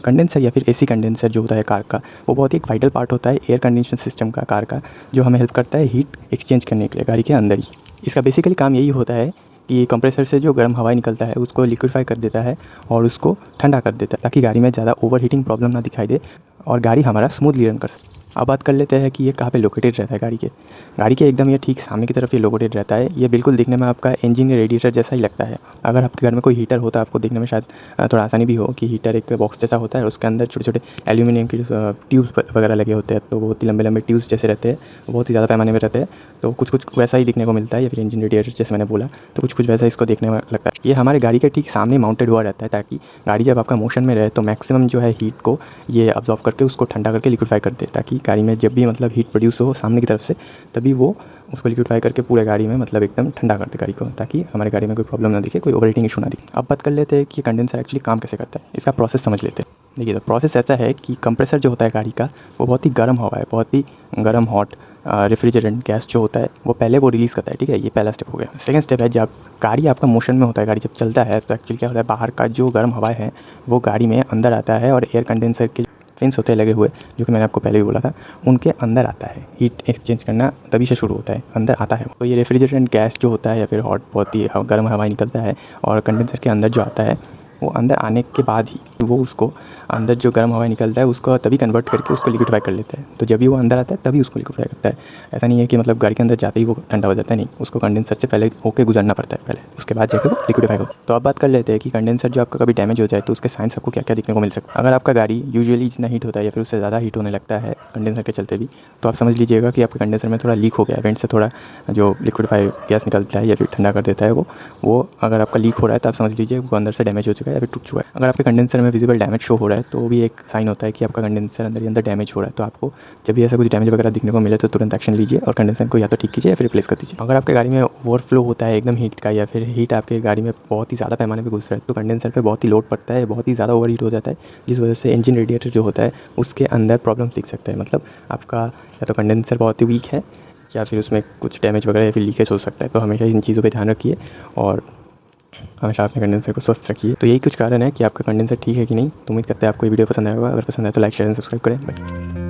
Condenser या फिर AC condenser जो होता है कार का, वो बहुत ही एक वाइटल पार्ट होता है एयर कंडीशन सिस्टम का कार का, जो हमें हेल्प करता है हीट एक्सचेंज करने के लिए गाड़ी के अंदर ही। इसका बेसिकली काम यही होता है कि कंप्रेसर से जो गर्म हवा निकलता है उसको लिक्विफाई कर देता है और उसको ठंडा कर देता है, ताकि गाड़ी में ज़्यादा ओवर हीटिंग प्रॉब्लम ना दिखाई दे और गाड़ी हमारा स्मूथली रन कर सके। अब बात कर लेते हैं कि ये कहाँ पे लोकेटेड रहता है गाड़ी के एकदम ये ठीक सामने की तरफ ये लोकेटेड रहता है। ये बिल्कुल दिखने में आपका इंजन या रेडिएटर जैसा ही लगता है। अगर आपके घर में कोई हीटर होता है, आपको देखने में शायद थोड़ा आसानी भी हो कि हीटर एक बॉक्स जैसा होता है और उसके अंदर छोटे छोटे एल्यूमिनियम के ट्यूब्स वगैरह लगे होते हैं, तो बहुत ही लंबे लंबे ट्यूब्स जैसे रहते हैं, बहुत ही ज़्यादा पैमाने में रहते हैं। तो कुछ कुछ वैसा ही दिखने को मिलता है, या फिर इंजन रेडिएटर जैसे मैंने बोला, तो कुछ कुछ वैसा इसको देखने में लगता है। ये हमारे गाड़ी के ठीक सामने माउंटेड हुआ रहता है, ताकि गाड़ी जब आपका मोशन में रहे तो मैक्सिमम जो है हीट को ये अब्जॉर्ब करके उसको ठंडा करके लिक्विफाई कर दे, ताकि गाड़ी में जब भी मतलब हीट प्रोड्यूस हो सामने की तरफ से, तभी वो उसको लिक्विफाई करके पूरे गाड़ी में मतलब एकदम ठंडा कर दे गाड़ी को, ताकि हमारे गाड़ी में कोई प्रॉब्लम ना दिखे, कोई ओवर हीटिंग इशू ना दिखे। अब बात कर लेते हैं कि कंडेंसर एक्चुअली काम कैसे करता है, इसका प्रोसेस समझ लेते हैं। देखिए, तो प्रोसेस ऐसा है कि कंप्रेसर जो होता है गाड़ी का, वो बहुत ही गर्म हवा है, बहुत ही गर्म हॉट रेफ्रिजरेंट गैस जो होता है वो पहले वो रिलीज़ करता है। ठीक है, ये पहला स्टेप हो गया। सेकंड स्टेप है, जब गाड़ी आपका मोशन में होता है, गाड़ी जब चलता है, तो एक्चुअली क्या होता है, बाहर का जो गर्म हवा है वो गाड़ी में अंदर आता है और एयर कंडेंसर के फिन्स होते हैं लगे हुए, जो कि मैंने आपको पहले भी बोला था, उनके अंदर आता है। हीट एक्सचेंज करना तभी से शुरू होता है, अंदर आता है। तो ये रेफ्रिजरेंट गैस जो होता है या फिर हॉट बहुत ही गर्म हवा निकलता है और कंडेंसर के अंदर जो आता है, वो अंदर आने के बाद ही वो उसको अंदर जो गर्म हवा निकलता है उसको तभी कन्वर्ट करके उसको लिक्विफाई कर लेता है। तो जब भी वो अंदर आता है तभी उसको लिक्विफाई करता है। ऐसा नहीं है कि मतलब गाड़ी के अंदर जाते ही वो ठंडा हो जाता है, नहीं, उसको कंडेंसर से पहले होके गुजरना पड़ता है पहले, उसके बाद जाके वो लिक्विफाई हो। तो अब बात कर लेते हैं कि कंडेंसर जो आपका कभी डैमेज हो जाए तो उसके साइंस आपको क्या क्या दिखने को मिल सकता है। अगर आपका गाड़ी यूजुअली जितना हीट होता है या फिर उससे ज़्यादा हीट होने लगता है कंडेंसर के चलते भी, तो आप समझ लीजिएगा कि आपके कंडेंसर में थोड़ा लीक हो गया, वेंट से थोड़ा जो लिक्विफाई गैस निकलता है या फिर ठंडा कर देता है वो अगर आपका लीक हो रहा है तो आप समझ लीजिए वो अंदर से डैमेज हो चुका है या फिर टूट चुका है। अगर आपके कंडेंसर में विजिबल डैमेज शो हो रहा है तो वो भी एक साइन होता है कि आपका कंडेंसर अंदर ही अंदर डैमेज हो रहा है। तो आपको जब भी ऐसा कुछ डैमेज वगैरह दिखने को मिले तो तुरंत एक्शन लीजिए और कंडेंसर को या तो ठीक कीजिए या फिर रिप्लेस कर दीजिए। अगर आपके गाड़ी में ओवरफ्लो होता है एकदम हीट का, या फिर हीट आपके गाड़ी में बहुत ही ज़्यादा पैमाने पर घुस रहा है, तो कंडेंसर पर बहुत ही लोड पड़ता है, बहुत ही ज़्यादा ओवर हीट हो जाता है, जिस वजह से इंजन रेडिएटर जो होता है उसके अंदर प्रॉब्लम दिख सकता है। मतलब आपका या तो कंडेंसर बहुत ही वीक है या फिर उसमें कुछ डैमेज वगैरह या फिर लीकेज हो सकता है। तो हमेशा इन चीज़ों पे ध्यान रखिए और हमेशा अपने कंडेंसर को स्वस्थ रखिए। तो यही कुछ कारण है कि आपका कंडेंसर ठीक है कि नहीं। तो उम्मीद करते हैं आपको ये वीडियो पसंद आएगा। अगर पसंद आए तो लाइक शेयर एंड सब्सक्राइब करें। बाय।